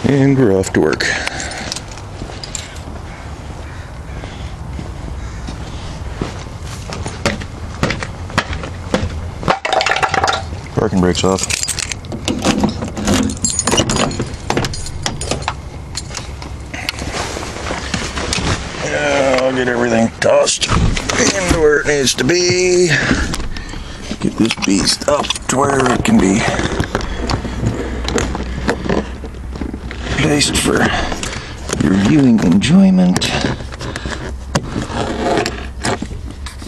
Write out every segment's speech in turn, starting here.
And we're off to work. Parking brake's off. I'll get everything tossed into where it needs to be. Get this beast up to where it can be placed for your viewing enjoyment.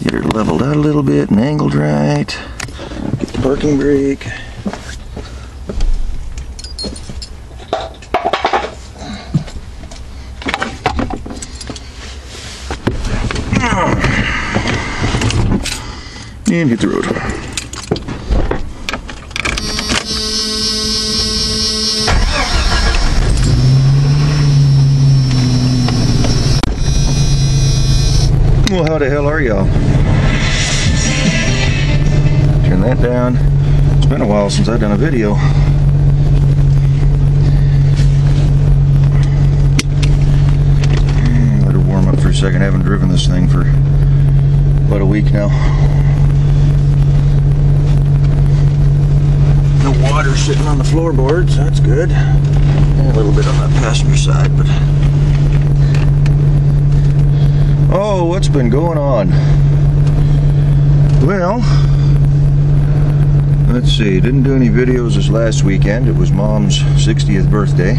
Get her leveled out a little bit and angled right. Get the parking brake. And hit the road. Well, how the hell are y'all? Turn that down. It's been a while since I've done a video. Let her warm up for a second. I haven't driven this thing for about a week now. No water sitting on the floorboards, that's good. And a little bit on that passenger side, but... Oh, what's been going on? Well, let's see, didn't do any videos this last weekend. It was Mom's 60th birthday.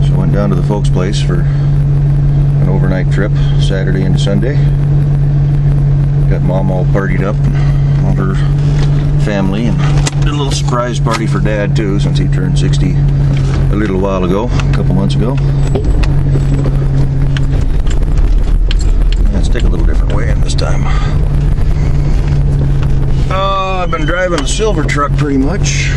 So I went down to the folks' place for an overnight trip, Saturday into Sunday. Got Mom all partied up, and all her family, and did a little surprise party for Dad too, since he turned 60 a little while ago, a couple months ago. Let's take a little different way in this time. I've been driving the silver truck pretty much,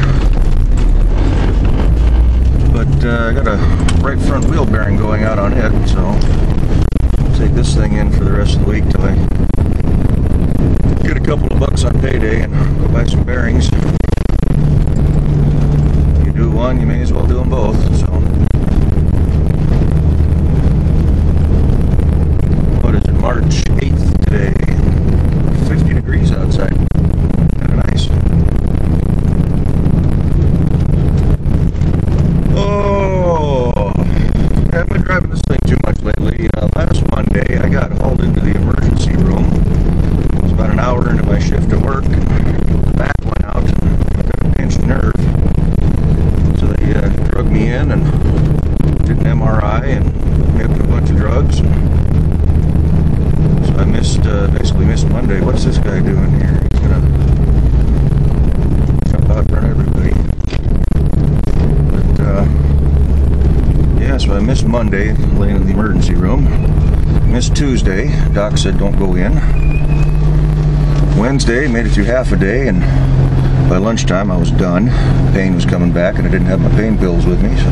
but I got a right front wheel bearing going out on it, so I'll take this thing in for the rest of the week till I get a couple of bucks on payday and go buy some bearings. You do one, you may as well do them both. So, what is it, March 8th today? 50 degrees outside. Kind of nice. Oh, I haven't been driving this thing too much lately. Last Monday I got hauled into the emergency room. About an hour into my shift at work, the back went out and I got a pinched nerve. So they drugged me in and did an MRI and put me up to a bunch of drugs. So I basically missed Monday. What's this guy doing here? He's gonna jump out in front of everybody. But yeah, so I missed Monday, laying in the emergency room. Missed Tuesday. Doc said don't go in. Wednesday, made it through half a day, and by lunchtime I was done. Pain was coming back, and I didn't have my pain pills with me, so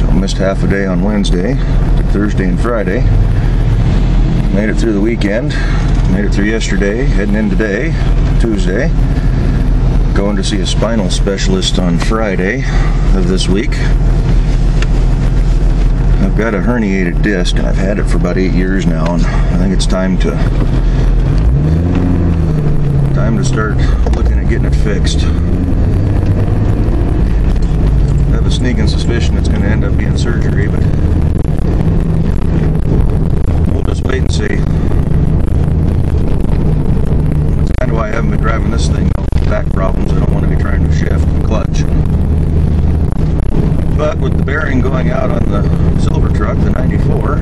I missed half a day on Wednesday, did Thursday and Friday. Made it through the weekend, made it through yesterday, heading in today, Tuesday. Going to see a spinal specialist on Friday of this week. I've got a herniated disc, and I've had it for about 8 years now, and I think it's time to start looking at getting it fixed. I have a sneaking suspicion it's going to end up being surgery, but we'll just wait and see. That's kind of why I haven't been driving this thing, though. Back problems, I don't want to be trying to shift and clutch. But with the bearing going out on the silver truck, the 94, I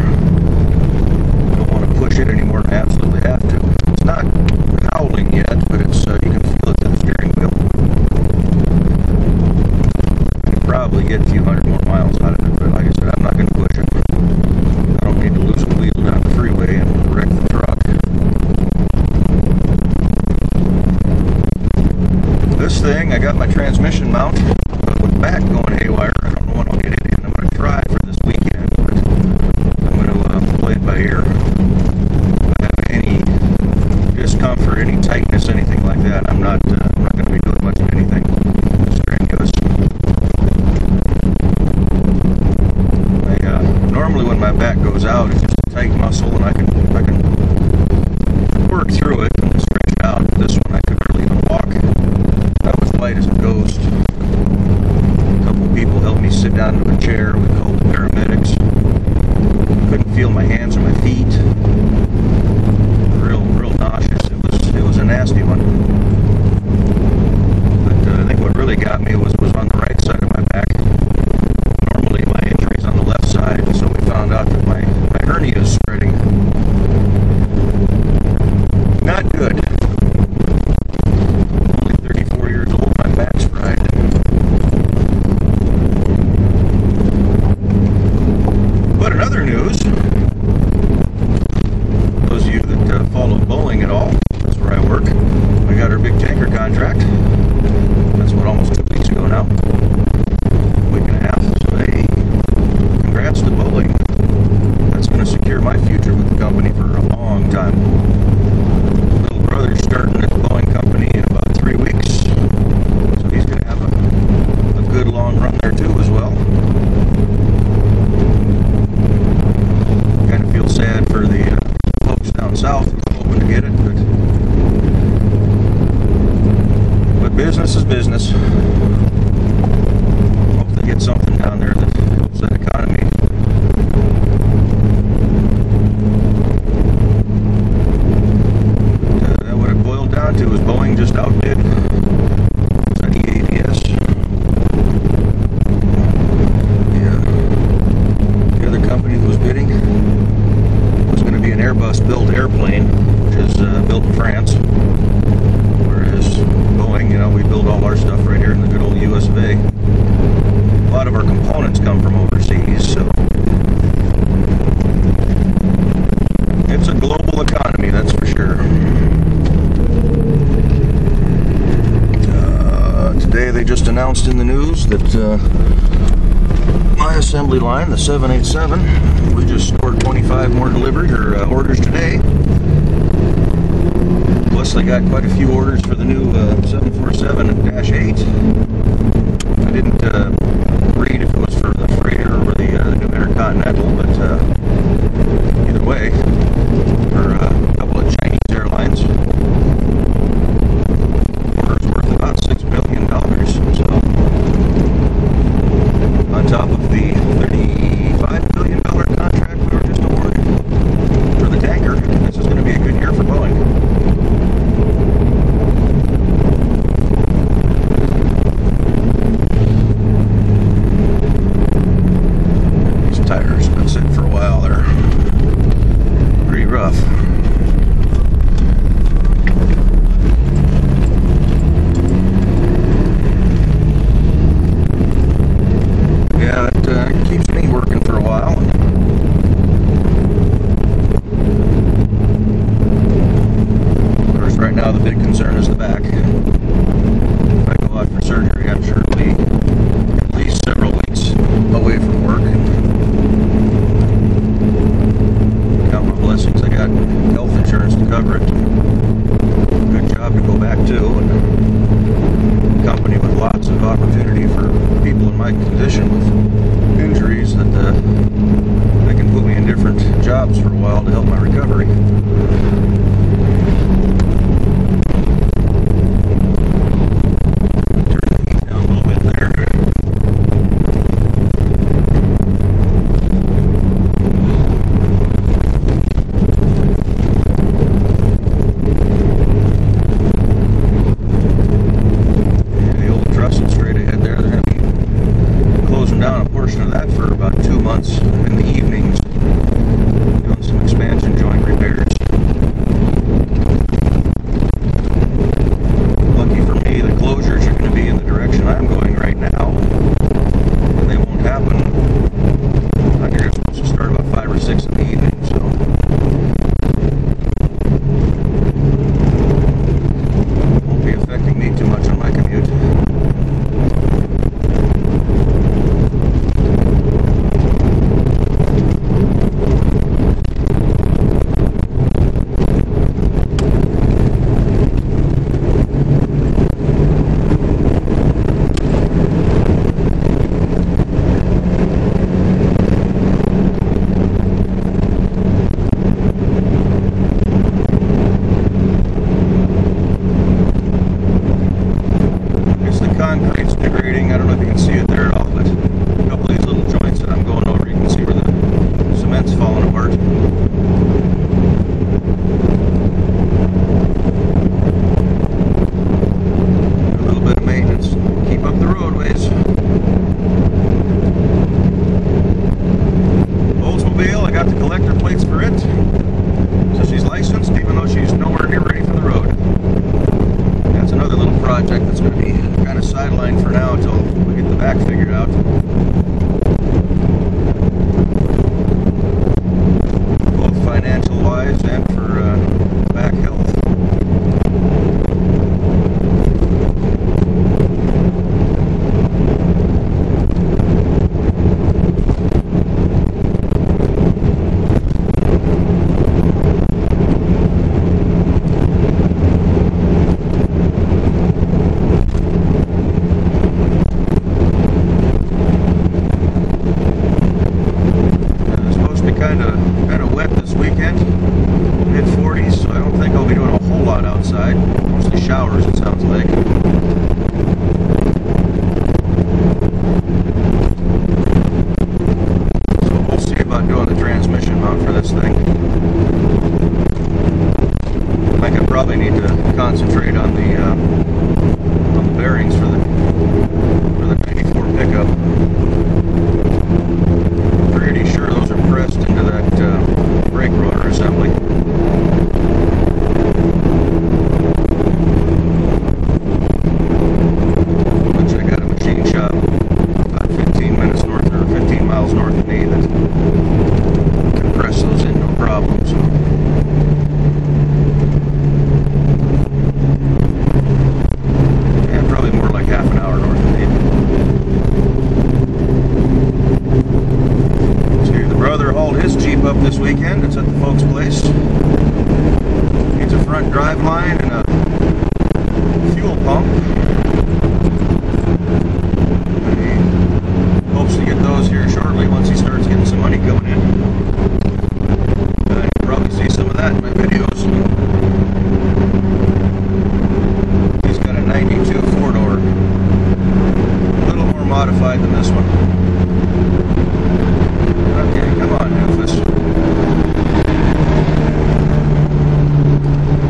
don't want to push it any more than I absolutely have to. It's not howling yet, but it's you can feel it to the steering wheel. I could probably get a few hundred more miles out of it, but like I said, I'm not going to push it. I don't need to lose a wheel down the freeway and wreck the truck. This thing, I got my transmission mount, but with the back going haywire, I don't know when I'll get it in. I'm going to try for this weekend, but I'm going to play it by ear. If I have any discomfort, any tightness, anything like that, I'm not going to be doing much of anything. Just helped me sit down into a chair. We called the paramedics. Couldn't feel my hands or my feet. Real nauseous. It was a nasty one. But I think what really got me was on the right side of my back. Normally my injury's on the left side, so we found out that my hernia is spreading. Not good. Only 34 years old, my back's fried. But in other news, those of you that follow Boeing at all, that's where I work. We got our big tanker contract. That's what, almost 2 weeks ago now. Week and a half. So hey, congrats to Boeing. That's going to secure my future with the company for a long time. Little brother's starting at the Boeing company in about 3 weeks. So he's going to have a good long run there too as well. Kind of feel sad for the folks down south who are hoping to get it, but business is business. Hope they get something down there that helps that economy. What it boiled down to is Boeing just outbid EADS. The other company that was bidding was going to be an Airbus-built airplane, which is built in France. Whereas Boeing, we build all our stuff right here in the good old US of A. A lot of our components come from overseas, so it's a global economy, that's for sure. Today they just announced in the news that my assembly line, the 787, we just scored 25 more delivered or orders today. Plus they got quite a few orders for the new 747-8. I didn't read if it was for the freighter or the new Intercontinental, but either way, for a couple of Chinese airlines, orders worth about $6 million. So on top of the $35 million contract we were just awarded for the tanker, this is going to be a good year for Boeing. These tires have been sitting for a while. They're pretty rough. Yeah, it keeps me working for a while. Of course, right now the big concern is the back. If I go out for surgery, I'm sure it'll be at least several weeks away from work. Count my blessings, I got health insurance to cover it. Good job to go back to, and a company with lots of opportunity for people in my condition with injuries that they can put me in different jobs for a while to help my recovery. Turn the heat down a little bit there. The old trussing straight ahead there, they're going to be closing down a portion of that for about 2 months in the evenings, doing some expansion joint repairs. project that's going to be kind of sidelined for now until we get the back figured out. Both financial wise and for back health. Kind of wet this weekend, mid-40s, so I don't think I'll be doing a whole lot outside. Mostly showers, it sounds like. So we'll see about doing the transmission mount for this thing. I think I probably need to concentrate on the bearings for the 94 pickup. Pretty sure those are pressed into that brake rotor assembly. Which I got a machine shop about 15 minutes north, or 15 miles north of me, that can press those in no problem. So yeah, probably more like half an hour north of me. Brother hauled his Jeep up this weekend. It's at the folks' place. Needs a front drive line and a fuel pump. And he hopes to get those here shortly once he starts getting some money coming in. You'll probably see some of that in my videos. He's got a 92 four-door. A little more modified than this one. Okay, come on, Doofus.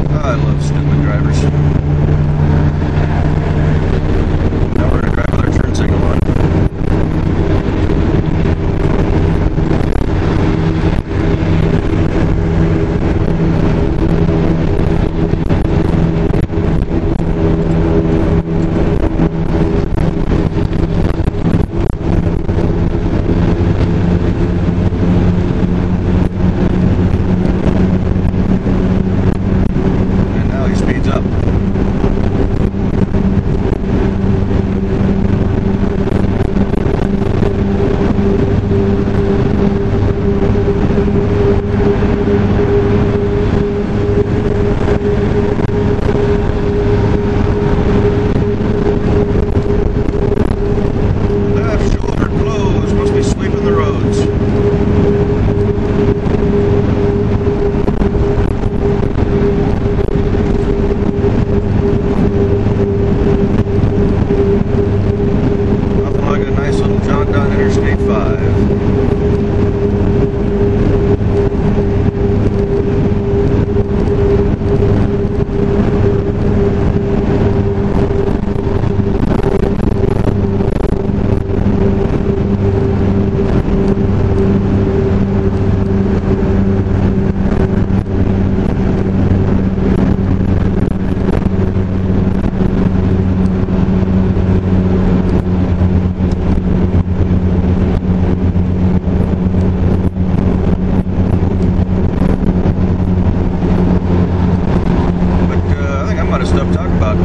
Oh, I love stupid drivers. Now we're going to drive with our turn signal on. Stuff to talk about.